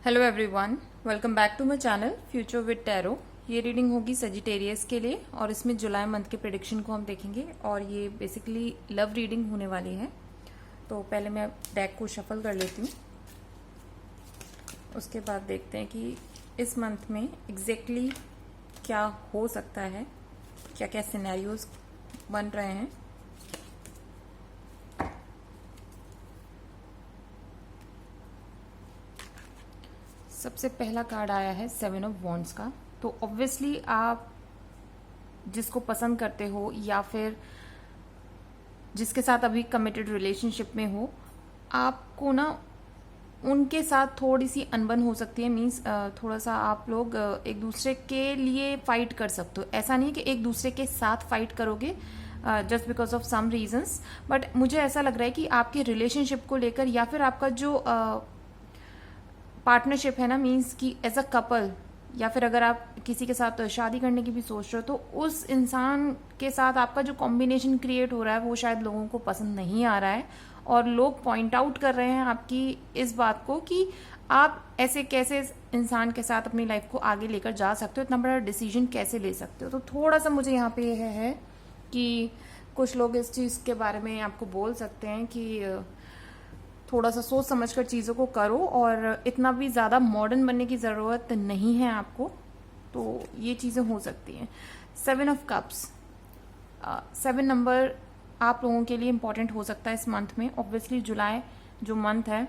Hello everyone, welcome back to my channel future with tarot. ये reading होगी Sagittarius के लिए और इसमें जुलाई मंथ के प्रेडिक्शन को हम देखेंगे और ये बेसिकली लव रीडिंग होने वाली है। तो पहले मैं डेक को शफल कर लेती हूँ, उसके बाद देखते हैं कि इस मंथ में एग्जैक्टली क्या हो सकता है, क्या क्या सिनेरियोज बन रहे हैं। सबसे पहला कार्ड आया है 7 ऑफ वॉन्ड्स का। तो ऑब्वियसली आप जिसको पसंद करते हो या फिर जिसके साथ अभी कमिटेड रिलेशनशिप में हो, आपको ना उनके साथ थोड़ी सी अनबन हो सकती है। मीन्स थोड़ा सा आप लोग एक दूसरे के लिए फाइट कर सकते हो। ऐसा नहीं है कि एक दूसरे के साथ फाइट करोगे just because of some reasons, but मुझे ऐसा लग रहा है कि आपके रिलेशनशिप को लेकर या फिर आपका जो पार्टनरशिप है ना, मीन्स कि एज अ कपल, या फिर अगर आप किसी के साथ शादी करने की भी सोच रहे हो तो उस इंसान के साथ आपका जो कॉम्बिनेशन क्रिएट हो रहा है वो शायद लोगों को पसंद नहीं आ रहा है और लोग पॉइंट आउट कर रहे हैं आपकी इस बात को कि आप ऐसे कैसे इंसान के साथ अपनी लाइफ को आगे लेकर जा सकते हो, इतना बड़ा डिसीजन कैसे ले सकते हो। तो थोड़ा सा मुझे यहाँ पे यह है कि कुछ लोग इस चीज़ के बारे में आपको बोल सकते हैं कि थोड़ा सा सोच समझकर चीज़ों को करो और इतना भी ज़्यादा मॉडर्न बनने की ज़रूरत नहीं है आपको। तो ये चीज़ें हो सकती हैं। 7 ऑफ कप्स, 7 नंबर आप लोगों के लिए इम्पॉर्टेंट हो सकता है इस मंथ में। ऑब्वियसली जुलाई जो मंथ है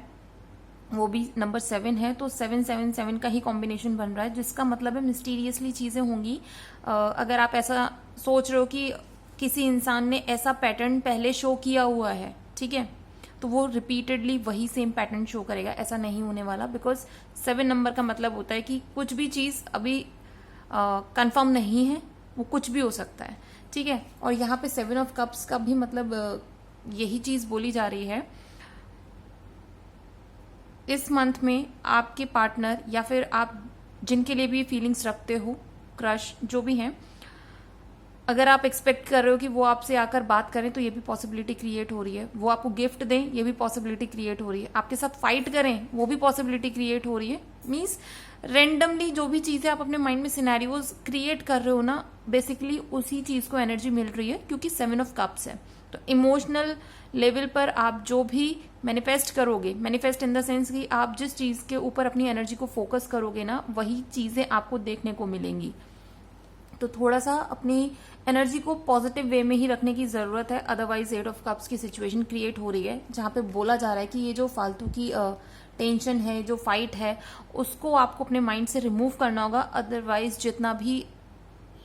वो भी नंबर 7 है, तो 777 का ही कॉम्बिनेशन बन रहा है, जिसका मतलब है मिस्टीरियसली चीज़ें होंगी। अगर आप ऐसा सोच रहे हो कि किसी इंसान ने ऐसा पैटर्न पहले शो किया हुआ है, ठीक है, तो वो रिपीटेडली वही सेम पैटर्न शो करेगा, ऐसा नहीं होने वाला। बिकॉज 7 नंबर का मतलब होता है कि कुछ भी चीज़ अभी कंफर्म नहीं है, वो कुछ भी हो सकता है, ठीक है। और यहाँ पे 7 ऑफ कप्स का भी मतलब यही चीज़ बोली जा रही है। इस मंथ में आपके पार्टनर या फिर आप जिनके लिए भी फीलिंग्स रखते हो, क्रश जो भी हैं, अगर आप एक्सपेक्ट कर रहे हो कि वो आपसे आकर बात करें तो ये भी पॉसिबिलिटी क्रिएट हो रही है। वो आपको गिफ्ट दें, ये भी पॉसिबिलिटी क्रिएट हो रही है। आपके साथ फाइट करें, वो भी पॉसिबिलिटी क्रिएट हो रही है। मीन्स रेंडमली जो भी चीज़ें आप अपने माइंड में सिनेरियोज क्रिएट कर रहे हो ना, बेसिकली उसी चीज़ को एनर्जी मिल रही है, क्योंकि 7 ऑफ कप्स है। तो इमोशनल लेवल पर आप जो भी मैनिफेस्ट करोगे, मैनिफेस्ट इन द सेंस कि आप जिस चीज़ के ऊपर अपनी एनर्जी को फोकस करोगे ना, वही चीज़ें आपको देखने को मिलेंगी। तो थोड़ा सा अपनी एनर्जी को पॉजिटिव वे में ही रखने की जरूरत है। अदरवाइज 8 ऑफ कप्स की सिचुएशन क्रिएट हो रही है जहां पे बोला जा रहा है कि ये जो फालतू की टेंशन है, जो फाइट है, उसको आपको अपने माइंड से रिमूव करना होगा। अदरवाइज जितना भी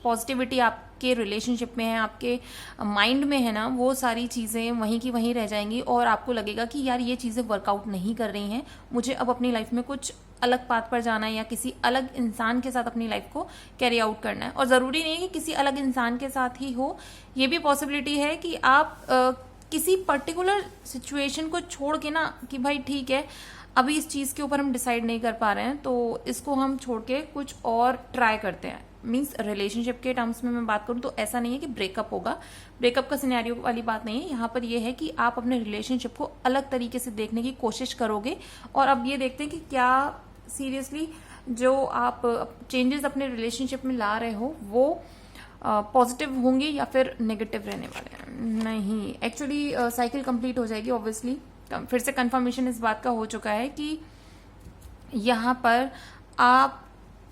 पॉजिटिविटी आपके रिलेशनशिप में है, आपके माइंड में है ना, वो सारी चीज़ें वहीं की वहीं रह जाएंगी और आपको लगेगा कि यार ये चीज़ें वर्कआउट नहीं कर रही हैं, मुझे अब अपनी लाइफ में कुछ अलग पाथ पर जाना है या किसी अलग इंसान के साथ अपनी लाइफ को कैरी आउट करना है। और ज़रूरी नहीं है कि किसी अलग इंसान के साथ ही हो, ये भी पॉसिबिलिटी है कि आप किसी पर्टिकुलर सिचुएशन को छोड़ के ना, कि भाई ठीक है अभी इस चीज़ के ऊपर हम डिसाइड नहीं कर पा रहे हैं तो इसको हम छोड़ के कुछ और ट्राई करते हैं। मीन्स रिलेशनशिप के टर्म्स में मैं बात करूं तो ऐसा नहीं है कि ब्रेकअप होगा, ब्रेकअप का सिनेरियो वाली बात नहीं है। यहाँ पर यह है कि आप अपने रिलेशनशिप को अलग तरीके से देखने की कोशिश करोगे और अब ये देखते हैं कि क्या सीरियसली जो आप चेंजेस अपने रिलेशनशिप में ला रहे हो वो पॉजिटिव होंगे या फिर नेगेटिव रहने वाले हैं। नहीं, एक्चुअली साइकिल कंप्लीट हो जाएगी। ऑब्वियसली फिर से कंफर्मेशन इस बात का हो चुका है कि यहाँ पर आप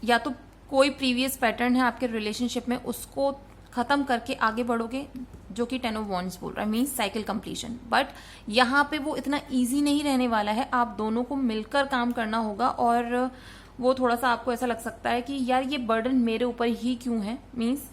या तो कोई प्रीवियस पैटर्न है आपके रिलेशनशिप में, उसको खत्म करके आगे बढ़ोगे, जो कि 10 ऑफ वॉन्ड्स बोल रहा है, मीन्स साइकिल कंप्लीशन। बट यहाँ पे वो इतना इजी नहीं रहने वाला है, आप दोनों को मिलकर काम करना होगा और वो थोड़ा सा आपको ऐसा लग सकता है कि यार ये बर्डन मेरे ऊपर ही क्यों है। मीन्स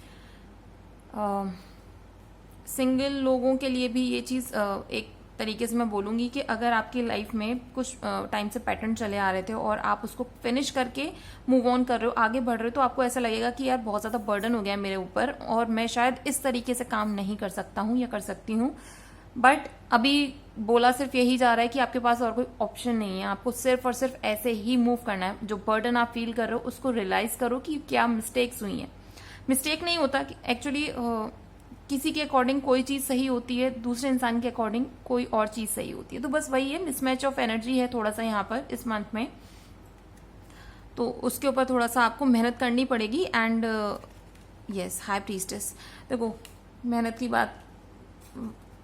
सिंगल लोगों के लिए भी ये चीज़ एक तरीके से मैं बोलूँगी कि अगर आपकी लाइफ में कुछ टाइम से पैटर्न चले आ रहे थे और आप उसको फिनिश करके मूव ऑन कर रहे हो, आगे बढ़ रहे हो, तो आपको ऐसा लगेगा कि यार बहुत ज़्यादा बर्डन हो गया है मेरे ऊपर और मैं शायद इस तरीके से काम नहीं कर सकता हूँ या कर सकती हूँ। बट अभी बोला सिर्फ यही जा रहा है कि आपके पास और कोई ऑप्शन नहीं है, आपको सिर्फ और सिर्फ ऐसे ही मूव करना है। जो बर्डन आप फील कर रहे हो उसको रियलाइज करो कि क्या मिस्टेक्स हुई हैं। मिस्टेक नहीं होता कि एक्चुअली किसी के अकॉर्डिंग कोई चीज़ सही होती है, दूसरे इंसान के अकॉर्डिंग कोई और चीज़ सही होती है। तो बस वही है, मिसमैच ऑफ एनर्जी है थोड़ा सा यहाँ पर इस मंथ में। तो उसके ऊपर थोड़ा सा आपको मेहनत करनी पड़ेगी। एंड यस, हाई प्रीस्टेस, देखो मेहनत की बात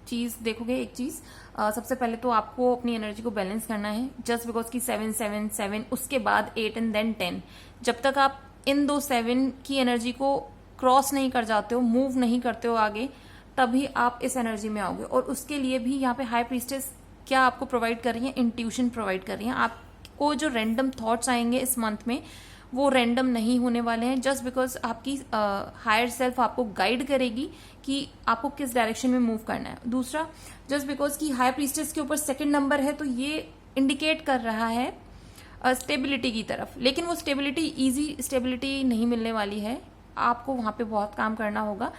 चीज़ देखोगे, एक चीज़ सबसे पहले तो आपको अपनी एनर्जी को बैलेंस करना है। जस्ट बिकॉज की 7 7 7 उसके बाद 8 एंड देन 10, जब तक आप इन दो 7 की एनर्जी को क्रॉस नहीं कर जाते हो, मूव नहीं करते हो आगे, तभी आप इस एनर्जी में आओगे। और उसके लिए भी यहाँ पे हाई प्रीस्टेस क्या आपको प्रोवाइड कर रही है, इंट्यूशन प्रोवाइड कर रही है। आपको जो रैंडम थॉट्स आएंगे इस मंथ में वो रैंडम नहीं होने वाले हैं, जस्ट बिकॉज आपकी हायर सेल्फ आपको गाइड करेगी कि आपको किस डायरेक्शन में मूव करना है। दूसरा, जस्ट बिकॉज की हाई प्रीस्टेस के ऊपर सेकंड नंबर है, तो ये इंडिकेट कर रहा है स्टेबिलिटी की तरफ, लेकिन वो स्टेबिलिटी इजी स्टेबिलिटी नहीं मिलने वाली है, आपको वहां पे बहुत काम करना होगा।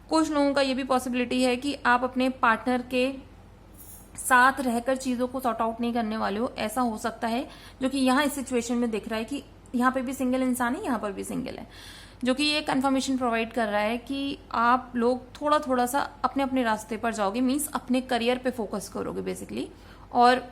कुछ लोगों का ये भी पॉसिबिलिटी है कि आप अपने पार्टनर के साथ रहकर चीजों को सॉर्ट आउट नहीं करने वाले हो, ऐसा हो सकता है, जो कि यहाँ इस सिचुएशन में दिख रहा है कि यहाँ पे भी सिंगल इंसान है, यहाँ पर भी सिंगल है, जो कि ये कंफर्मेशन प्रोवाइड कर रहा है कि आप लोग थोड़ा थोड़ा सा अपने अपने रास्ते पर जाओगे, मीन्स अपने करियर पे फोकस करोगे बेसिकली। और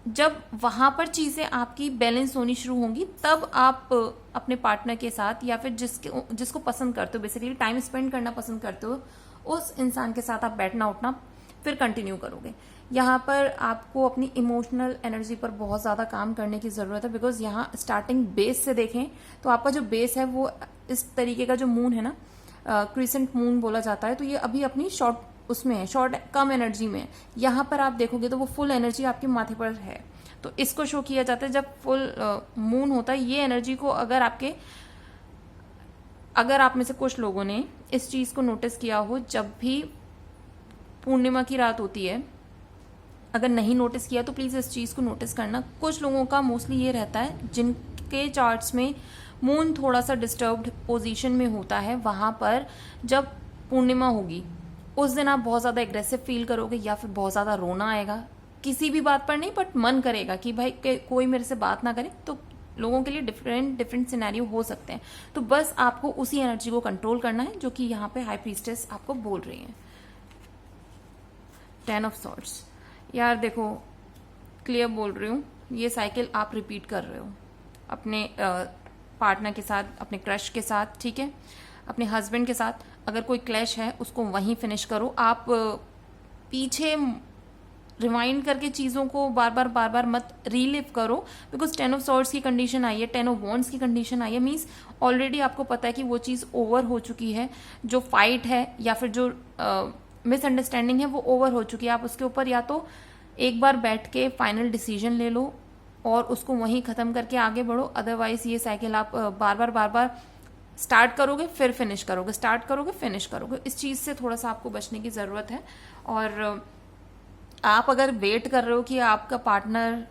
जब वहां पर चीजें आपकी बैलेंस होनी शुरू होंगी, तब आप अपने पार्टनर के साथ या फिर जिसको पसंद करते हो, बेसिकली टाइम स्पेंड करना पसंद करते हो, उस इंसान के साथ आप बैठना उठना फिर कंटिन्यू करोगे। यहाँ पर आपको अपनी इमोशनल एनर्जी पर बहुत ज्यादा काम करने की जरूरत है, बिकॉज यहाँ स्टार्टिंग बेस से देखें तो आपका जो बेस है वो इस तरीके का जो मून है ना, क्रिसेंट मून बोला जाता है, तो ये अभी अपनी शॉर्ट उसमें है, शॉर्ट कम एनर्जी में है। यहाँ पर आप देखोगे तो वो फुल एनर्जी आपके माथे पर है, तो इसको शो किया जाता है जब फुल मून होता है। ये एनर्जी को अगर आप में से कुछ लोगों ने इस चीज को नोटिस किया हो, जब भी पूर्णिमा की रात होती है, अगर नहीं नोटिस किया तो प्लीज इस चीज को नोटिस करना। कुछ लोगों का मोस्टली ये रहता है जिनके चार्ट्स में मून थोड़ा सा डिस्टर्ब्ड पोजीशन में होता है, वहां पर जब पूर्णिमा होगी उस दिन आप बहुत ज्यादा एग्रेसिव फील करोगे, या फिर बहुत ज्यादा रोना आएगा, किसी भी बात पर नहीं, बट मन करेगा कि भाई कोई मेरे से बात ना करे। तो लोगों के लिए डिफरेंट सिनेरियो हो सकते हैं, तो बस आपको उसी एनर्जी को कंट्रोल करना है, जो कि यहाँ पे हाई प्रीस्टेस आपको बोल रही है। 10 ऑफ सॉर्ड्स, यार देखो क्लियर बोल रही हूँ, ये साइकिल आप रिपीट कर रहे हो अपने पार्टनर के साथ, अपने क्रश के साथ, ठीक है, अपने हस्बैंड के साथ। अगर कोई क्लैश है उसको वहीं फिनिश करो, आप पीछे रिवाइंड करके चीजों को बार बार मत रीलिव करो, बिकॉज 10 ऑफ सॉर्ड्स की कंडीशन आई है, 10 ऑफ वॉन्ड्स की कंडीशन आई है, मीन्स ऑलरेडी आपको पता है कि वो चीज ओवर हो चुकी है, जो फाइट है या फिर जो मिसअंडरस्टैंडिंग है वो ओवर हो चुकी है। आप उसके ऊपर या तो एक बार बैठ के फाइनल डिसीजन ले लो और उसको वहीं खत्म करके आगे बढ़ो, अदरवाइज ये साइकिल आप बार बार स्टार्ट करोगे फिर फिनिश करोगे, स्टार्ट करोगे फिनिश करोगे। इस चीज से थोड़ा सा आपको बचने की जरूरत है। और आप अगर वेट कर रहे हो कि आपका पार्टनर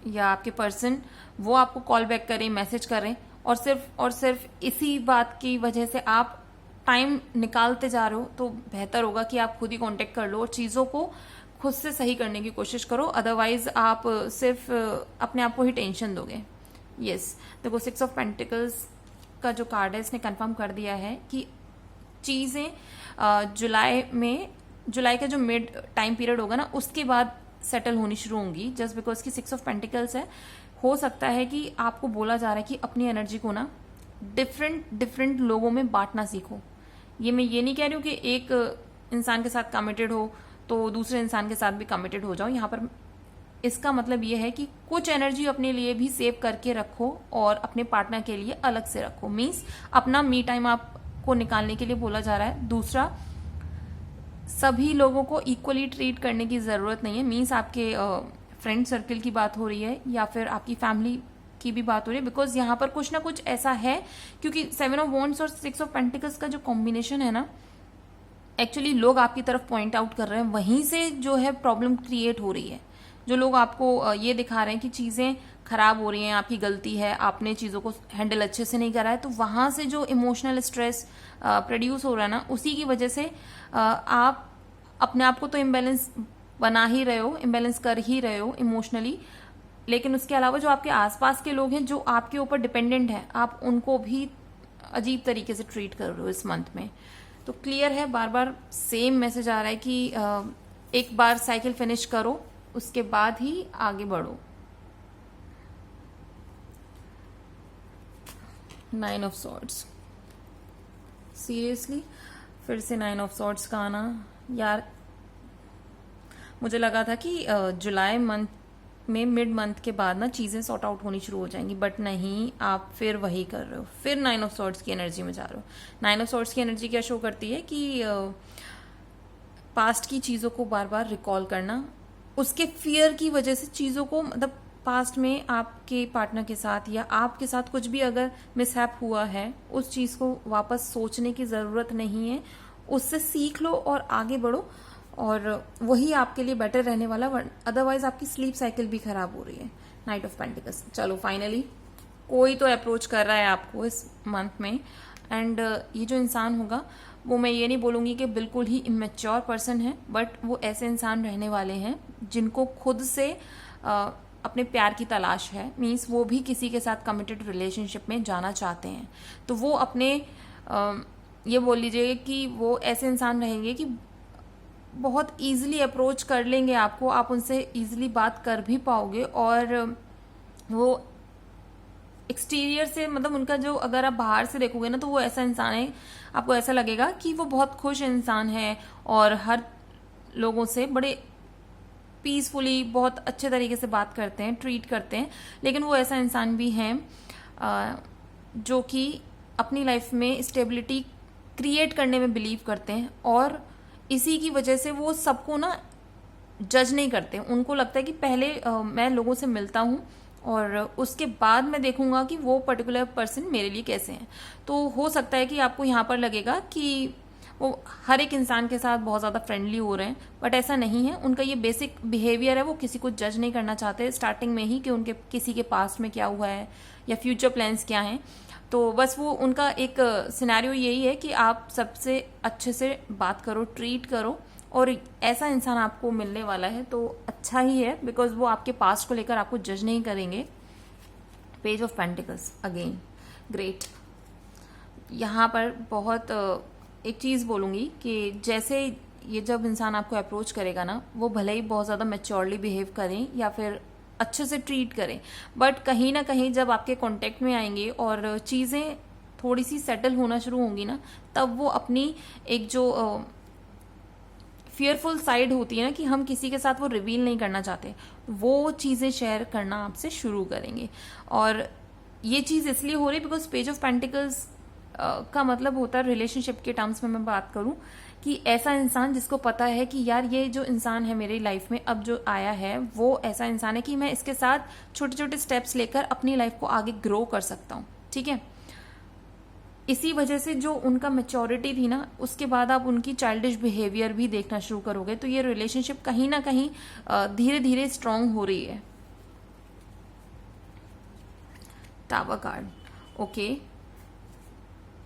या आपके पर्सन वो आपको कॉल बैक करें, मैसेज करें, और सिर्फ इसी बात की वजह से आप टाइम निकालते जा रहे हो, तो बेहतर होगा कि आप खुद ही कांटेक्ट कर लो और चीजों को खुद से सही करने की कोशिश करो, अदरवाइज आप सिर्फ अपने आप को ही टेंशन दोगे। यस, देखो 6 ऑफ पेंटिकल्स का जो कार्ड है इसने कंफर्म कर दिया है कि चीजें जुलाई का जो मिड टाइम पीरियड होगा ना, उसके बाद सेटल होनी शुरू होंगी, जस्ट बिकॉज की 6 ऑफ पेंटिकल्स है। हो सकता है कि आपको बोला जा रहा है कि अपनी एनर्जी को ना डिफरेंट लोगों में बांटना सीखो। मैं ये नहीं कह रही हूँ कि एक इंसान के साथ कमिटेड हो तो दूसरे इंसान के साथ भी कमिटेड हो जाओ। यहाँ पर इसका मतलब ये है कि कुछ एनर्जी अपने लिए भी सेव करके रखो और अपने पार्टनर के लिए अलग से रखो, मीन्स अपना मी टाइम आपको निकालने के लिए बोला जा रहा है। दूसरा, सभी लोगों को इक्वली ट्रीट करने की जरूरत नहीं है, मीन्स आपके फ्रेंड सर्कल की बात हो रही है या फिर आपकी फैमिली की भी बात हो रही है, बिकॉज यहाँ पर कुछ ना कुछ ऐसा है, क्योंकि 7 ऑफ वॉन्ड्स और 6 ऑफ पेंटिकल्स का जो कॉम्बिनेशन है ना, एक्चुअली लोग आपकी तरफ पॉइंट आउट कर रहे हैं, वहीं से जो है प्रॉब्लम क्रिएट हो रही है। जो लोग आपको ये दिखा रहे हैं कि चीजें खराब हो रही हैं, आपकी गलती है, आपने चीजों को हैंडल अच्छे से नहीं करा है, तो वहां से जो इमोशनल स्ट्रेस प्रोड्यूस हो रहा है ना, उसी की वजह से आप अपने आप को तो इम्बैलेंस बना ही रहे हो, इम्बैलेंस कर ही रहे हो इमोशनली, लेकिन उसके अलावा जो आपके आसपास के लोग हैं जो आपके ऊपर डिपेंडेंट है, आप उनको भी अजीब तरीके से ट्रीट कर रहे हो इस मंथ में। तो क्लियर है, बार बार सेम मैसेज आ रहा है कि एक बार साइकिल फिनिश करो, उसके बाद ही आगे बढ़ो। 9 ऑफ सॉर्ड्स, सीरियसली फिर से 9 ऑफ सॉर्ड्स का आना। यार मुझे लगा था कि जुलाई मंथ में मिड मंथ के बाद ना चीज़ें सॉर्ट आउट होनी शुरू हो जाएंगी, बट नहीं, आप फिर वही कर रहे हो, फिर 9 ऑफ सॉर्ड्स की एनर्जी में जा रहे हो। 9 ऑफ सॉर्ड्स की एनर्जी क्या शो करती है कि पास्ट की चीज़ों को बार बार रिकॉल करना, उसके फियर की वजह से चीज़ों को, मतलब पास्ट में आपके पार्टनर के साथ या आपके साथ कुछ भी अगर मिसहैप हुआ है, उस चीज़ को वापस सोचने की ज़रूरत नहीं है, उससे सीख लो और आगे बढ़ो, और वही आपके लिए बेटर रहने वाला। अदरवाइज आपकी स्लीप साइकिल भी खराब हो रही है। Night of pentacles. चलो फाइनली कोई तो अप्रोच कर रहा है आपको इस मंथ में, एंड ये जो इंसान होगा वो, मैं ये नहीं बोलूंगी कि बिल्कुल ही इमेच्योर पर्सन है, बट वो ऐसे इंसान रहने वाले हैं जिनको खुद से अपने प्यार की तलाश है। मीन्स वो भी किसी के साथ कमिटेड रिलेशनशिप में जाना चाहते हैं, तो वो अपने ये बोल लीजिए कि वो ऐसे इंसान रहेंगे कि बहुत ईजिली अप्रोच कर लेंगे आपको, आप उनसे ईजिली बात कर भी पाओगे, और वो एक्सटीरियर से, मतलब उनका जो, अगर आप बाहर से देखोगे ना, तो वो ऐसा इंसान है, आपको ऐसा लगेगा कि वो बहुत खुश इंसान है और हर लोगों से बड़े पीसफुली, बहुत अच्छे तरीके से बात करते हैं, ट्रीट करते हैं। लेकिन वो ऐसा इंसान भी है जो कि अपनी लाइफ में स्टेबिलिटी क्रिएट करने में बिलीव करते हैं, और इसी की वजह से वो सबको ना जज नहीं करते। उनको लगता है कि पहले मैं लोगों से मिलता हूँ और उसके बाद मैं देखूंगा कि वो पर्टिकुलर पर्सन मेरे लिए कैसे हैं। तो हो सकता है कि आपको यहाँ पर लगेगा कि वो हर एक इंसान के साथ बहुत ज़्यादा फ्रेंडली हो रहे हैं, बट ऐसा नहीं है। उनका ये बेसिक बिहेवियर है, वो किसी को जज नहीं करना चाहते स्टार्टिंग में ही कि उनके किसी के पास्ट में क्या हुआ है या फ्यूचर प्लान्स क्या हैं। तो बस वो उनका एक सिनेरियो यही है कि आप सबसे अच्छे से बात करो, ट्रीट करो, और ऐसा इंसान आपको मिलने वाला है तो अच्छा ही है, बिकॉज वो आपके पास्ट को लेकर आपको जज नहीं करेंगे। Page of pentacles again, great. यहाँ पर बहुत एक चीज़ बोलूँगी कि जैसे ये जब इंसान आपको अप्रोच करेगा ना, वो भले ही बहुत ज़्यादा मैच्योरली बिहेव करें या फिर अच्छे से ट्रीट करें, बट कहीं ना कहीं जब आपके कांटेक्ट में आएंगे और चीज़ें थोड़ी सी सेटल होना शुरू होंगी ना, तब वो अपनी एक जो फियरफुल साइड होती है ना, कि हम किसी के साथ वो रिवील नहीं करना चाहते, वो चीज़ें शेयर करना आपसे शुरू करेंगे। और ये चीज़ इसलिए हो रही बिकॉज पेज ऑफ पेंटिकल्स का मतलब होता है, रिलेशनशिप के टर्म्स में मैं बात करूं, कि ऐसा इंसान जिसको पता है कि यार ये जो इंसान है मेरी लाइफ में अब जो आया है, वो ऐसा इंसान है कि मैं इसके साथ छोटे छोटे स्टेप्स लेकर अपनी लाइफ को आगे ग्रो कर सकता हूँ। ठीक है, इसी वजह से जो उनका मैच्योरिटी थी ना, उसके बाद आप उनकी चाइल्डिश बिहेवियर भी देखना शुरू करोगे, तो ये रिलेशनशिप कहीं ना कहीं धीरे धीरे स्ट्रांग हो रही है। टावर कार्ड, ओके,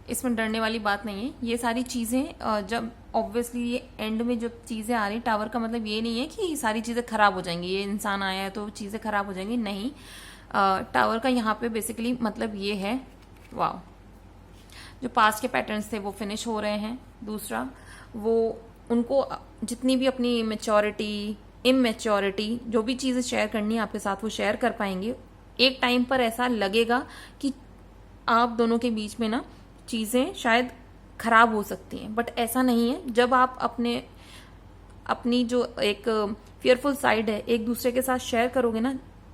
इसमें डरने वाली बात नहीं है। ये सारी चीज़ें जब ऑब्वियसली ये एंड में जो चीज़ें आ रही, टावर का मतलब ये नहीं है कि सारी चीज़ें खराब हो जाएंगी, ये इंसान आया है तो चीज़ें खराब हो जाएंगी, नहीं। टावर का यहाँ पे बेसिकली मतलब ये है, वाह, जो पास्ट के पैटर्न्स थे वो फिनिश हो रहे हैं। दूसरा, वो उनको जितनी भी अपनी मैच्योरिटी, इमेच्योरिटी, जो भी चीज़ें शेयर करनी है आपके साथ, वो शेयर कर पाएंगे। एक टाइम पर ऐसा लगेगा कि आप दोनों के बीच में ना चीज़ें शायद खराब हो सकती हैं, बट ऐसा नहीं है। जब आप अपनी जो एक फियरफुल साइड है एक दूसरे के साथ शेयर करोगे ना,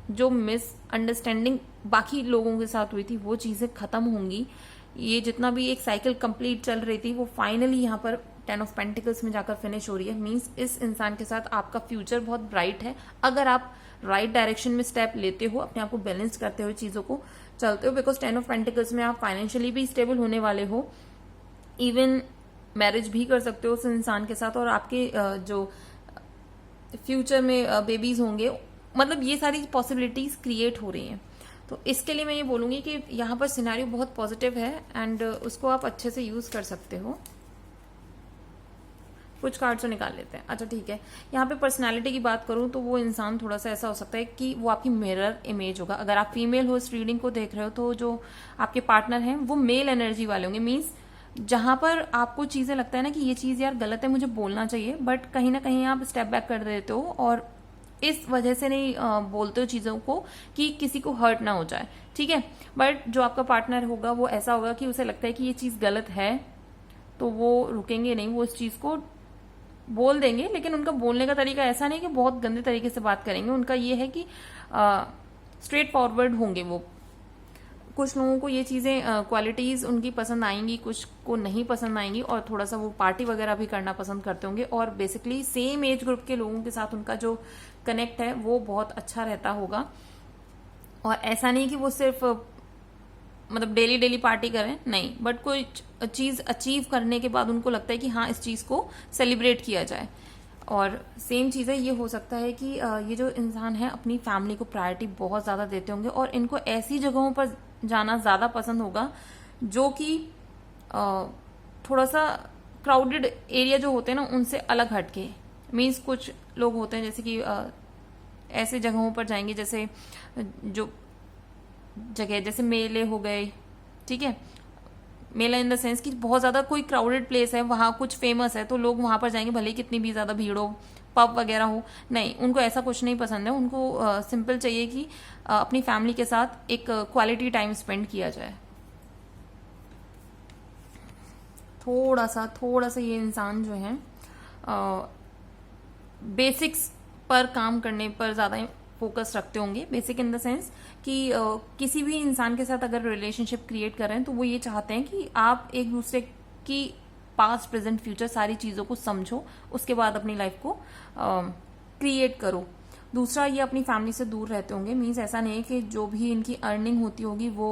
जो मिसअंडरस्टैंडिंग बाकी लोगों के साथ हुई थी वो चीज़ें खत्म होंगी। ये जितना भी एक साइकिल कंप्लीट चल रही थी, वो फाइनली यहाँ पर 10 ऑफ पेंटिकल्स में जाकर फिनिश हो रही है। मीन्स इस इंसान के साथ आपका फ्यूचर बहुत ब्राइट है, अगर आप राइट डायरेक्शन में स्टेप लेते हो, अपने आप को बैलेंस करते हुए चीज़ों को चलते हो। बिकॉज 10 ऑफ पेंटिकल्स में आप फाइनेंशियली भी स्टेबल होने वाले हो, इवन मैरिज भी कर सकते हो उस इंसान के साथ, और आपके जो फ्यूचर में बेबीज होंगे, मतलब ये सारी पॉसिबिलिटीज क्रिएट हो रही हैं। तो इसके लिए मैं ये बोलूंगी कि यहाँ पर सिनेरियो बहुत पॉजिटिव है एंड उसको आप अच्छे से यूज कर सकते हो। कुछ कार्ड्स तो निकाल लेते हैं। अच्छा ठीक है, यहाँ पे पर्सनालिटी की बात करूँ तो वो इंसान थोड़ा सा ऐसा हो सकता है कि वो आपकी मिरर इमेज होगा। अगर आप फीमेल हो, इस रीडिंग को देख रहे हो, तो जो आपके पार्टनर हैं वो मेल एनर्जी वाले होंगे। मीन्स जहां पर आपको चीजें लगता है ना कि ये चीज यार गलत है, मुझे बोलना चाहिए, बट कहीं ना कहीं आप स्टेप बैक कर देते हो और इस वजह से नहीं बोलते हो चीज़ों को कि किसी को हर्ट ना हो जाए, ठीक है। बट जो आपका पार्टनर होगा वो ऐसा होगा कि उसे लगता है कि ये चीज़ गलत है, तो वो रुकेंगे नहीं, वो इस चीज़ को बोल देंगे। लेकिन उनका बोलने का तरीका ऐसा नहीं कि बहुत गंदे तरीके से बात करेंगे, उनका ये है कि स्ट्रेट फॉरवर्ड होंगे वो। कुछ लोगों को ये चीज़ें क्वालिटीज़ उनकी पसंद आएंगी, कुछ को नहीं पसंद आएंगी, और थोड़ा सा वो पार्टी वगैरह भी करना पसंद करते होंगे, और बेसिकली सेम एज ग्रुप के लोगों के साथ उनका जो कनेक्ट है वो बहुत अच्छा रहता होगा। और ऐसा नहीं कि वो सिर्फ मतलब डेली डेली पार्टी करें, नहीं, बट कोई चीज़ अचीव करने के बाद उनको लगता है कि हाँ इस चीज़ को सेलिब्रेट किया जाए। और सेम चीज़ है, ये हो सकता है कि ये जो इंसान है अपनी फैमिली को प्रायोरिटी बहुत ज़्यादा देते होंगे, और इनको ऐसी जगहों पर जाना ज़्यादा पसंद होगा जो कि थोड़ा सा क्राउडेड एरिया जो होते हैं ना उनसे अलग हटके। मीन्स कुछ लोग होते हैं जैसे कि ऐसे जगहों पर जाएंगे, जैसे जो जगह जैसे मेले हो गए, ठीक है, मेला इन द सेंस कि बहुत ज्यादा कोई क्राउडेड प्लेस है, वहां कुछ फेमस है तो लोग वहां पर जाएंगे, भले ही कितनी भी ज्यादा भीड़ हो, पब वगैरह हो, नहीं, उनको ऐसा कुछ नहीं पसंद है। उनको सिंपल चाहिए कि अपनी फैमिली के साथ एक क्वालिटी टाइम स्पेंड किया जाए। थोड़ा सा ये इंसान जो है बेसिक्स पर काम करने पर ज्यादा फोकस रखते होंगे। बेसिक इन द सेंस कि किसी भी इंसान के साथ अगर रिलेशनशिप क्रिएट कर रहे हैं तो वो ये चाहते हैं कि आप एक दूसरे की पास्ट प्रेजेंट फ्यूचर सारी चीज़ों को समझो, उसके बाद अपनी लाइफ को क्रिएट करो। दूसरा, ये अपनी फैमिली से दूर रहते होंगे। मीन्स ऐसा नहीं है कि जो भी इनकी अर्निंग होती होगी वो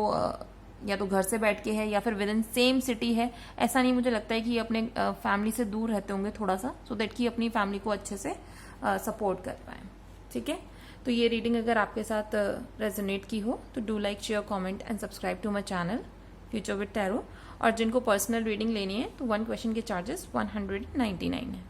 या तो घर से बैठ के है या फिर विद इन सेम सिटी है, ऐसा नहीं। मुझे लगता है कि ये अपने फैमिली से दूर रहते होंगे थोड़ा सा, सो दैट कि अपनी फैमिली को अच्छे से सपोर्ट कर पाए, ठीक है। तो ये रीडिंग अगर आपके साथ रेजोनेट की हो तो do like, share, comment and subscribe to my channel future with tarot. और जिनको पर्सनल रीडिंग लेनी है तो 1 क्वेश्चन के चार्जेस 199 है।